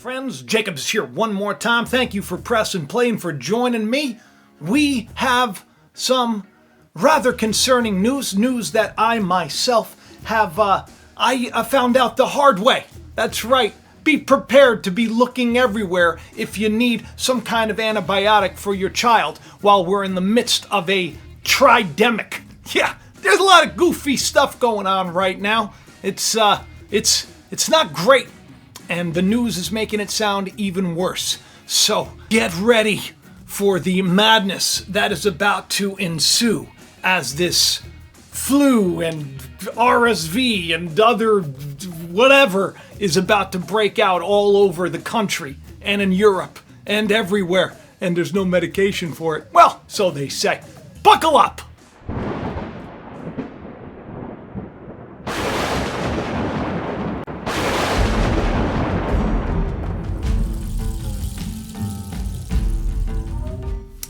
Friends, Jacob's here one more time. Thank you for pressing play and for joining me. We have some rather concerning news that I myself have I found out the hard way. That's right. Be prepared to be looking everywhere if you need some kind of antibiotic for your child while we're in the midst of a tridemic. Yeah, there's a lot of goofy stuff going on right now. It's not great, and the news is making it sound even worse. So get ready for the madness that is about to ensue as this flu and RSV and other whatever is about to break out all over the country and in Europe and everywhere, and there's no medication for it. Well, so they say. Buckle up!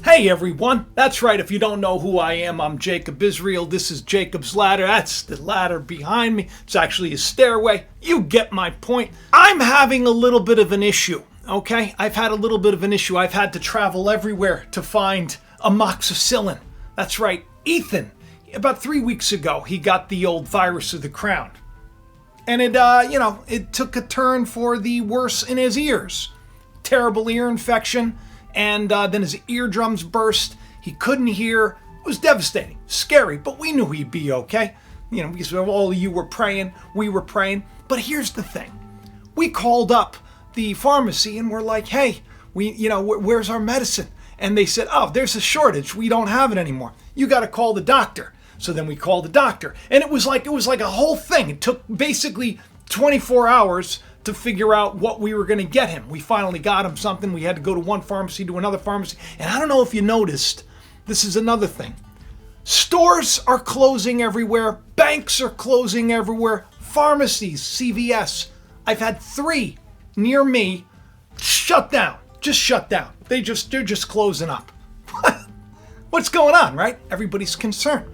Hey everyone, that's right, if you don't know who I am, I'm Jacob Israel. This is Jacob's Ladder. That's the ladder behind me. It's actually a stairway. You get my point. I'm having a little bit of an issue, okay? I've had a little bit of an issue. I've had to travel everywhere to find amoxicillin. That's right, Ethan. About 3 weeks ago, he got the old virus of the crown. And it took a turn for the worse in his ears. Terrible ear infection. And then his eardrums burst. He couldn't hear. It was devastating, scary, but we knew he'd be okay. Because all of you were praying, we were praying. But here's the thing. We called up the pharmacy and we're like, hey, where's our medicine? And they said, oh, there's a shortage. We don't have it anymore. You got to call the doctor. So then we called the doctor. And it was like a whole thing. It took basically 24 hours to figure out what we were going to get him. We finally got him something. We had to go to one pharmacy to another pharmacy. And I don't know if you noticed, this is another thing. Stores are closing everywhere. Banks are closing everywhere. Pharmacies, CVS. I've had 3 near me shut down. Just shut down. They're just closing up. What's going on, right? Everybody's concerned.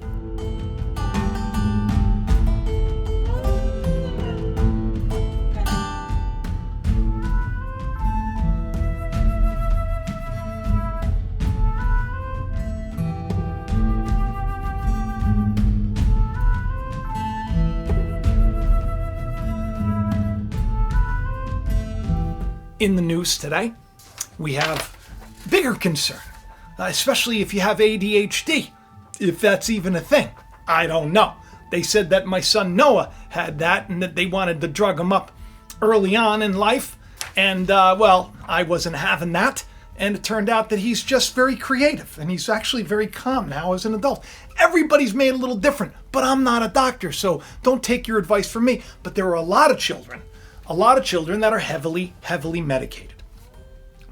In the news today, we have bigger concern, especially if you have ADHD, if that's even a thing. I don't know. They said that my son Noah had that and that they wanted to drug him up early on in life. And, I wasn't having that. And it turned out that he's just very creative and he's actually very calm now as an adult. Everybody's made a little different, but I'm not a doctor, so don't take your advice from me. But there are a lot of children that are heavily medicated.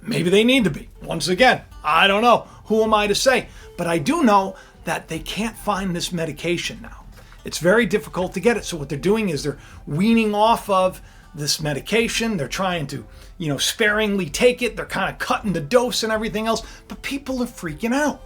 Maybe they need to be. Once again, I don't know. Who am I to say? But I do know that they can't find this medication now. It's very difficult to get it. So what they're doing is they're weaning off of this medication. They're trying to, sparingly take it. They're kind of cutting the dose and everything else. But people are freaking out.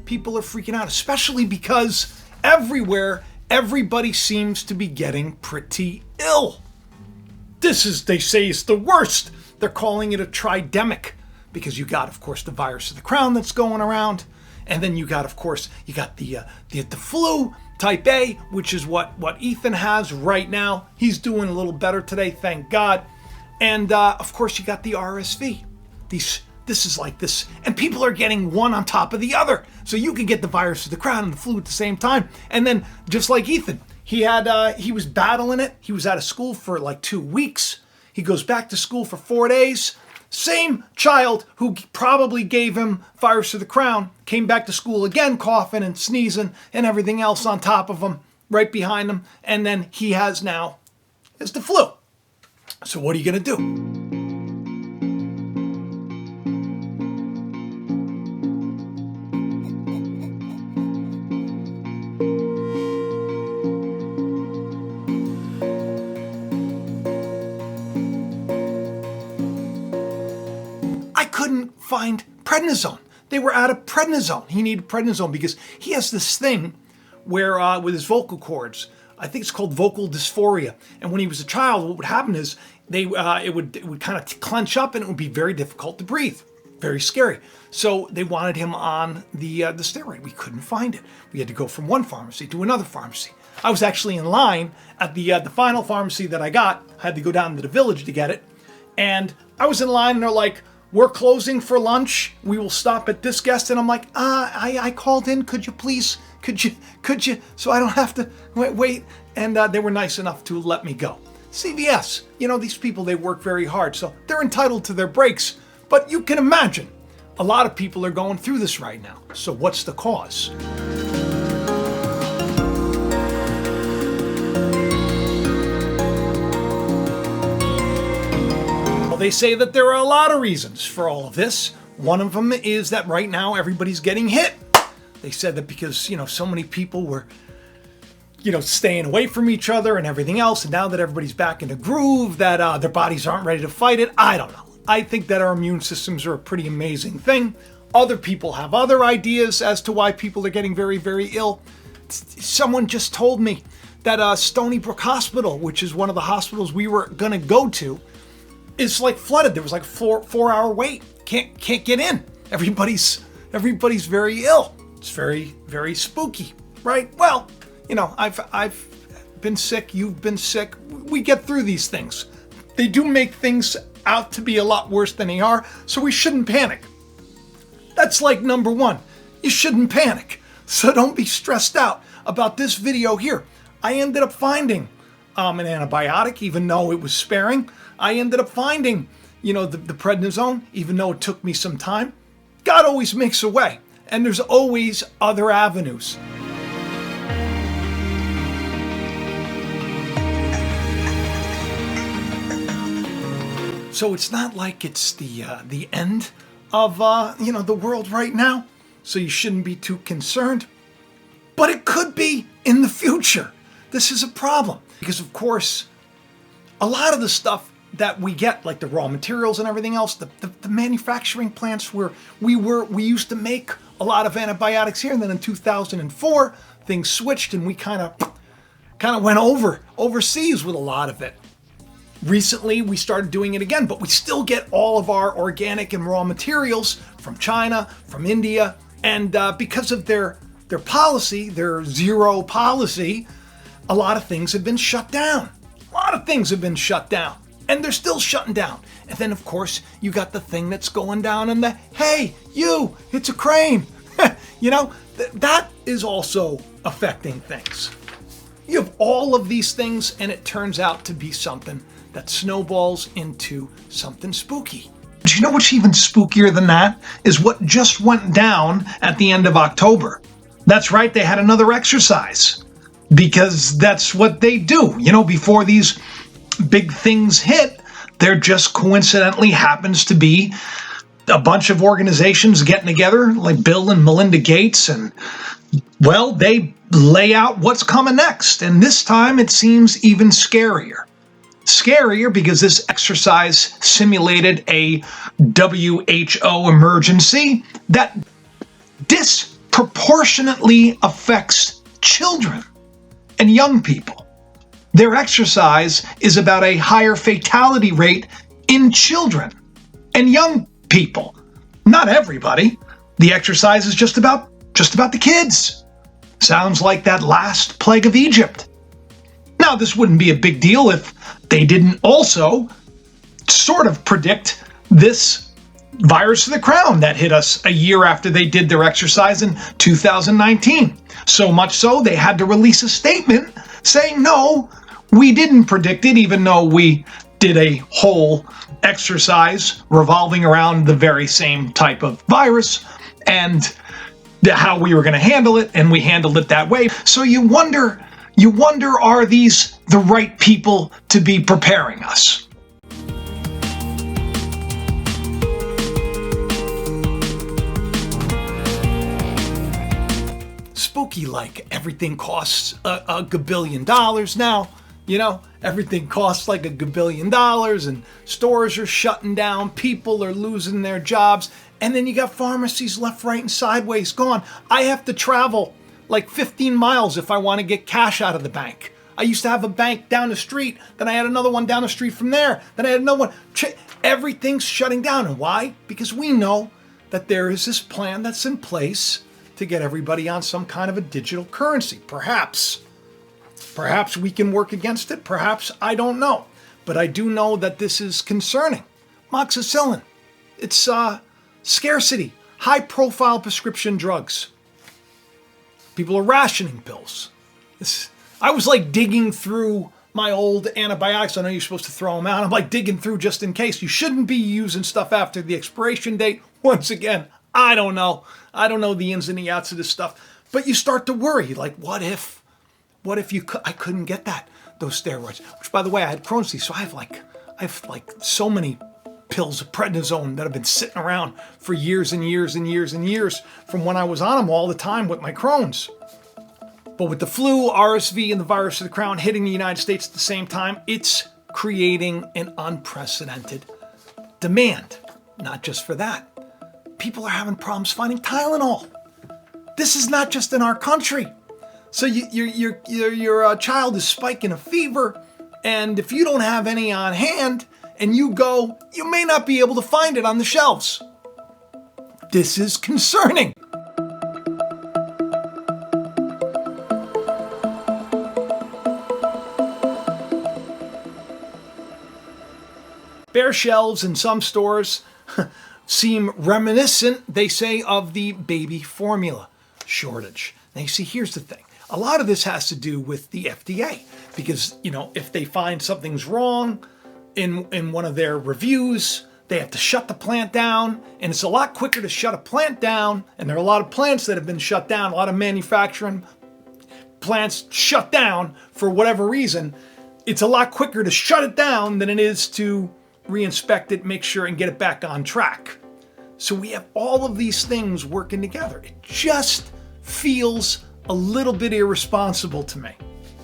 People are freaking out, especially because everywhere, everybody seems to be getting pretty ill. They say it's the worst. They're calling it a tridemic because you got, of course, the virus of the crown that's going around. And then you got the flu type A, which is what Ethan has right now. He's doing a little better today, thank God. And, of course, you got the RSV. This is like this, and people are getting one on top of the other. So you can get the virus of the crown and the flu at the same time. And then, just like Ethan, he was battling it. He was out of school for like 2 weeks. He goes back to school for 4 days. Same child who probably gave him virus of the crown came back to school again, coughing and sneezing and everything else on top of him, right behind him. And then he has the flu. So what are you going to do? Couldn't find prednisone. They were out of prednisone. He needed prednisone because he has this thing where with his vocal cords, I think it's called vocal dysphoria. And when he was a child, what would happen is it would kind of clench up and it would be very difficult to breathe. Very scary. So they wanted him on the steroid. We couldn't find it. We had to go from one pharmacy to another pharmacy. I was actually in line at the final pharmacy that I got. I had to go down to the village to get it. And I was in line and they're like, we're closing for lunch. We will stop at this guest. And I'm like, I called in. Could you please, could you, so I don't have to wait. And they were nice enough to let me go. CVS, these people, they work very hard. So they're entitled to their breaks. But you can imagine, a lot of people are going through this right now. So what's the cause? Well, they say that there are a lot of reasons for all of this. One of them is that right now everybody's getting hit. They said that because, so many people were, staying away from each other and everything else. And now that everybody's back in a groove, that their bodies aren't ready to fight it. I don't know. I think that our immune systems are a pretty amazing thing. Other people have other ideas as to why people are getting very, very ill. Someone just told me that Stony Brook Hospital, which is one of the hospitals we were going to go to, is like flooded. There was like a 4-hour wait. Can't get in. Everybody's very ill. It's very, very spooky, right? Well, I've been sick. You've been sick. We get through these things. They do make things out to be a lot worse than they are, so we shouldn't panic. That's like number one. You shouldn't panic. So don't be stressed out about this video here. I ended up finding an antibiotic, even though it was sparing. I ended up finding, the prednisone, even though it took me some time. God always makes a way, and there's always other avenues. So it's not like it's the end of the world right now. So you shouldn't be too concerned. But it could be in the future. This is a problem because, of course, a lot of the stuff that we get, like the raw materials and everything else, the manufacturing plants where we used to make a lot of antibiotics here, and then in 2004 things switched and we kind of went overseas with a lot of it. Recently, we started doing it again, but we still get all of our organic and raw materials from China, from India, and because of their policy, their zero policy, a lot of things have been shut down. A lot of things have been shut down, and they're still shutting down. And then, of course, you got the thing that's going down in the, hey, it's a crane. That is also affecting things. You have all of these things, and it turns out to be something that snowballs into something spooky. Do you know what's even spookier than that? Is what just went down at the end of October. That's right, they had another exercise. Because that's what they do. Before these big things hit, there just coincidentally happens to be a bunch of organizations getting together, like Bill and Melinda Gates, and, well, they lay out what's coming next. And this time it seems even scarier. Scarier because this exercise simulated a WHO emergency that disproportionately affects children and young people. Their exercise is about a higher fatality rate in children and young people. Not everybody. The exercise is just about the kids. Sounds like that last plague of Egypt. Now, this wouldn't be a big deal if they didn't also sort of predict this virus of the crown that hit us a year after they did their exercise in 2019. So much so, they had to release a statement saying, no, we didn't predict it, even though we did a whole exercise revolving around the very same type of virus and how we were going to handle it, and we handled it that way. So you wonder, are these the right people to be preparing us? Spooky like everything costs a gabillion dollars now. Everything costs like $1 gabillion and stores are shutting down. People are losing their jobs. And then you got pharmacies left, right, and sideways gone. I have to travel like 15 miles if I want to get cash out of the bank. I used to have a bank down the street. Then I had another one down the street from there. Then I had another one. Everything's shutting down. And why? Because we know that there is this plan that's in place to get everybody on some kind of a digital currency. Perhaps we can work against it. Perhaps, I don't know. But I do know that this is concerning. Moxicillin. It's scarcity. High-profile prescription drugs. People are rationing pills. I was like digging through my old antibiotics. I know you're supposed to throw them out. I'm like digging through just in case. You shouldn't be using stuff after the expiration date. Once again, I don't know. I don't know the ins and the outs of this stuff. But you start to worry. Like, what if I couldn't get those steroids? Which, by the way, I had Crohn's disease, so I have like so many pills of prednisone that have been sitting around for years and years and years and years from when I was on them all the time with my Crohn's. But with the flu, RSV, and the virus of the crown hitting the United States at the same time, it's creating an unprecedented demand. Not just for that. People are having problems finding Tylenol. This is not just in our country. So your child is spiking a fever, and if you don't have any on hand, and you go, you may not be able to find it on the shelves. This is concerning. Bare shelves in some stores seem reminiscent, they say, of the baby formula shortage. Now, you see, here's the thing. A lot of this has to do with the FDA because, if they find something's wrong in one of their reviews, they have to shut the plant down, and it's a lot quicker to shut a plant down, and there are a lot of plants that have been shut down, a lot of manufacturing plants shut down for whatever reason. It's a lot quicker to shut it down than it is to reinspect it, make sure, and get it back on track. So we have all of these things working together. It just feels a little bit irresponsible to me.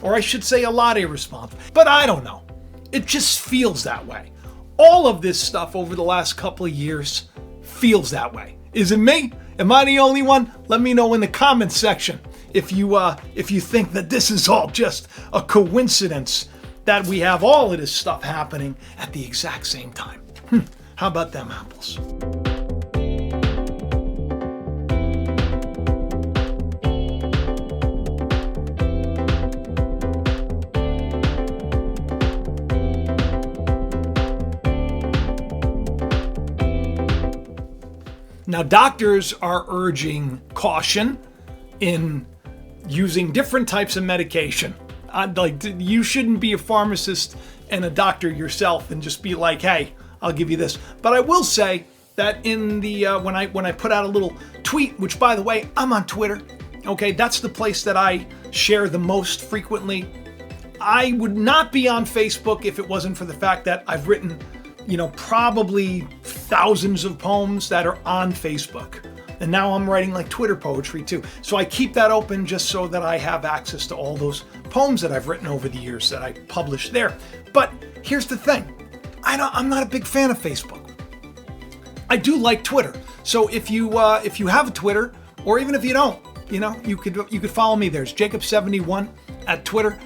Or I should say a lot irresponsible. But I don't know. It just feels that way. All of this stuff over the last couple of years feels that way. Is it me? Am I the only one? Let me know in the comments section if you think that this is all just a coincidence that we have all of this stuff happening at the exact same time. How about them apples? Now, doctors are urging caution in using different types of medication. You shouldn't be a pharmacist and a doctor yourself and just be like, hey, I'll give you this. But I will say that in the when I put out a little tweet, which, by the way, I'm on Twitter. Okay, that's the place that I share the most frequently. I would not be on Facebook if it wasn't for the fact that I've written, probably thousands of poems that are on Facebook. And now I'm writing like Twitter poetry too. So I keep that open just so that I have access to all those poems that I've written over the years that I publish there. But here's the thing. I'm not a big fan of Facebook. I do like Twitter. So if you have a Twitter, or even if you don't, you could follow me. There's Jacob71 at Twitter.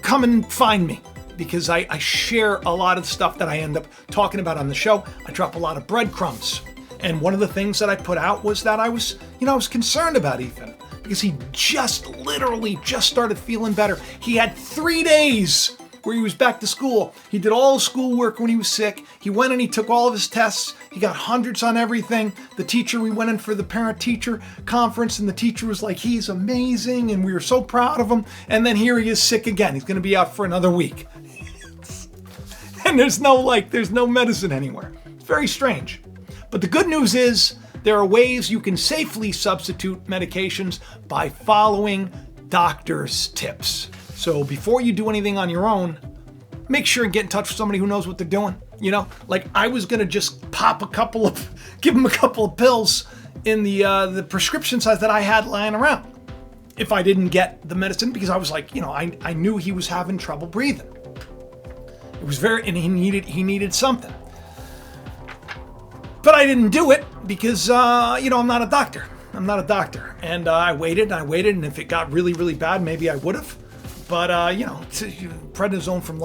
Come and find me, because I share a lot of stuff that I end up talking about on the show. I drop a lot of breadcrumbs. And one of the things that I put out was that I was concerned about Ethan, because he literally just started feeling better. He had 3 days where he was back to school. He did all his schoolwork when he was sick. He went and he took all of his tests. He got hundreds on everything. We went in for the parent-teacher conference, and the teacher was like, he's amazing, and we were so proud of him. And then here he is sick again. He's going to be out for another week. And there's no medicine anywhere. It's very strange. But the good news is there are ways you can safely substitute medications by following doctors' tips. So before you do anything on your own, make sure and get in touch with somebody who knows what they're doing. I was going to just give them a couple of pills in the prescription size that I had lying around. if I didn't get the medicine, because I was like, I knew he was having trouble breathing. It was and he needed something. But I didn't do it because, I'm not a doctor. I'm not a doctor. And I waited, and if it got really, really bad, maybe I would have. But, prednisone from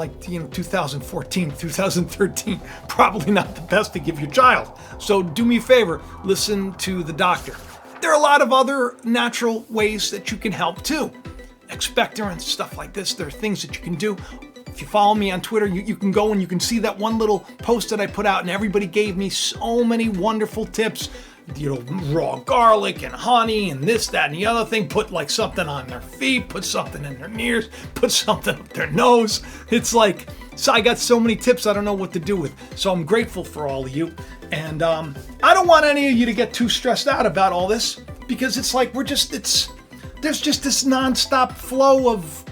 2014, 2013, probably not the best to give your child. So do me a favor, listen to the doctor. There are a lot of other natural ways that you can help too. Expectorants, stuff like this. There are things that you can do. If you follow me on Twitter, you can go and you can see that one little post that I put out, and everybody gave me so many wonderful tips. Raw garlic and honey and this, that, and the other thing. Put something on their feet, put something in their ears, put something up their nose. It's so I got so many tips I don't know what to do with. So I'm grateful for all of you. And I don't want any of you to get too stressed out about all this, because it's like there's just this nonstop flow of,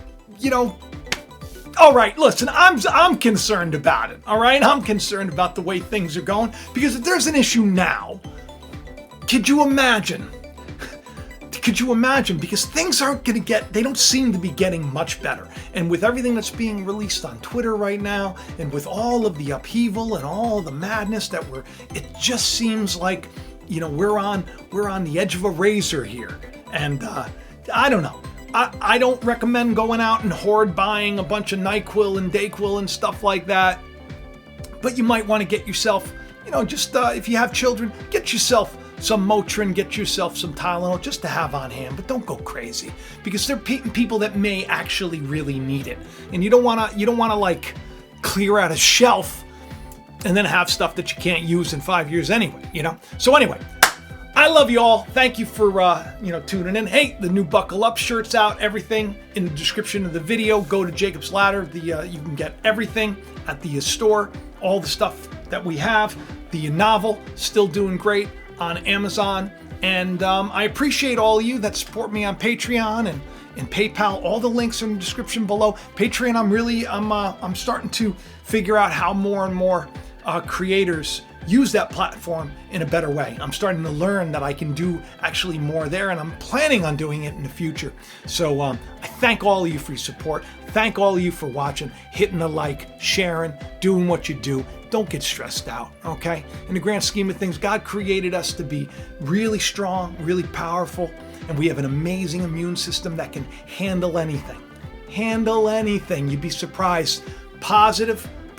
all right, listen, I'm concerned about it, all right? I'm concerned about the way things are going, because if there's an issue now, could you imagine? Because things aren't going to they don't seem to be getting much better. And with everything that's being released on Twitter right now, and with all of the upheaval and all the madness it just seems like, we're on the edge of a razor here. And I don't know. I don't recommend going out and hoard buying a bunch of NyQuil and DayQuil and stuff like that. But you might want to get yourself, if you have children, get yourself some Motrin, get yourself some Tylenol just to have on hand, but don't go crazy, because there are people that may actually really need it, and you don't want to clear out a shelf and then have stuff that you can't use in 5 years anyway. So anyway, I love you all. Thank you for tuning in. Hey, the new Buckle Up shirt's out. Everything in the description of the video. Go to Jacob's Ladder. You can get everything at the store. All the stuff that we have. The novel still doing great on Amazon, and I appreciate all of you that support me on Patreon and PayPal. All the links are in the description below. Patreon, I'm starting to figure out how more and more creators use that platform in a better way. I'm starting to learn that I can do actually more there, and I'm planning on doing it in the future. So I thank all of you for your support. Thank all of you for watching, hitting the like, sharing, doing what you do. Don't get stressed out, okay? In the grand scheme of things, God created us to be really strong, really powerful, and we have an amazing immune system that can handle anything. Handle anything. You'd be surprised. Be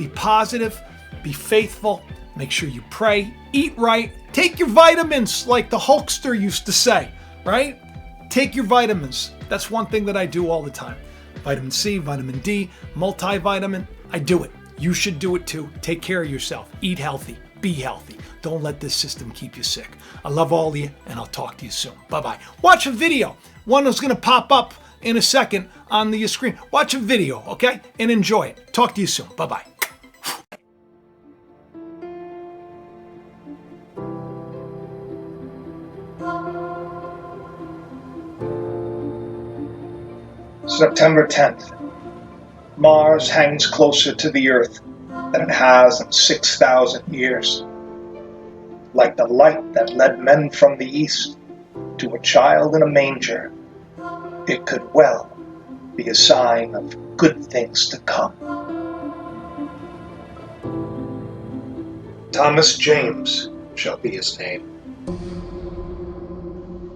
positive, be faithful, make sure you pray, eat right, take your vitamins like the Hulkster used to say, right? Take your vitamins. That's one thing that I do all the time. Vitamin C, vitamin D, multivitamin, I do it. You should do it too. Take care of yourself. Eat healthy. Be healthy. Don't let this system keep you sick. I love all of you, and I'll talk to you soon. Bye-bye. Watch a video. One is going to pop up in a second on the screen. Watch a video, okay? And enjoy it. Talk to you soon. Bye-bye. September 10th. Mars hangs closer to the Earth than it has in 6,000 years. Like the light that led men from the East to a child in a manger, it could well be a sign of good things to come. Thomas James shall be his name.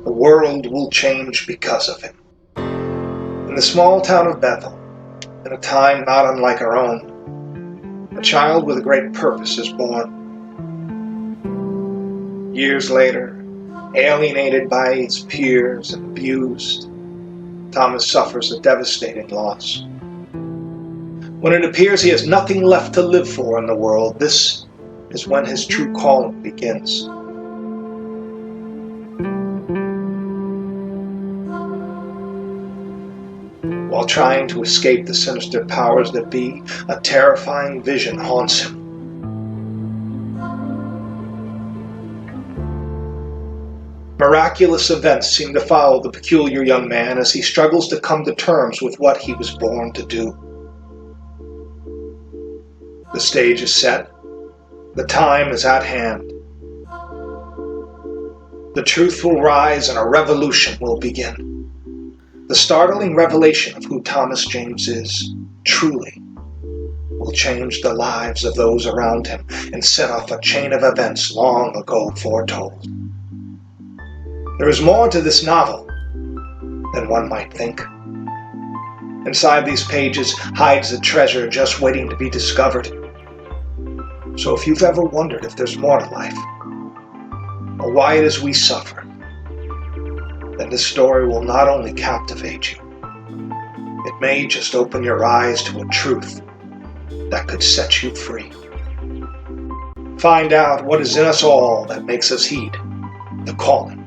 The world will change because of him. In the small town of Bethel, in a time not unlike our own, a child with a great purpose is born. Years later, alienated by his peers and abused, Thomas suffers a devastating loss. When it appears he has nothing left to live for in the world, this is when his true calling begins. While trying to escape the sinister powers that be, a terrifying vision haunts him. Miraculous events seem to follow the peculiar young man as he struggles to come to terms with what he was born to do. The stage is set. The time is at hand. The truth will rise and a revolution will begin. The startling revelation of who Thomas James is, truly, will change the lives of those around him and set off a chain of events long ago foretold. There is more to this novel than one might think. Inside these pages hides a treasure just waiting to be discovered. So if you've ever wondered if there's more to life, or why it is we suffer, then this story will not only captivate you, it may just open your eyes to a truth that could set you free. Find out what is in us all that makes us heed the calling.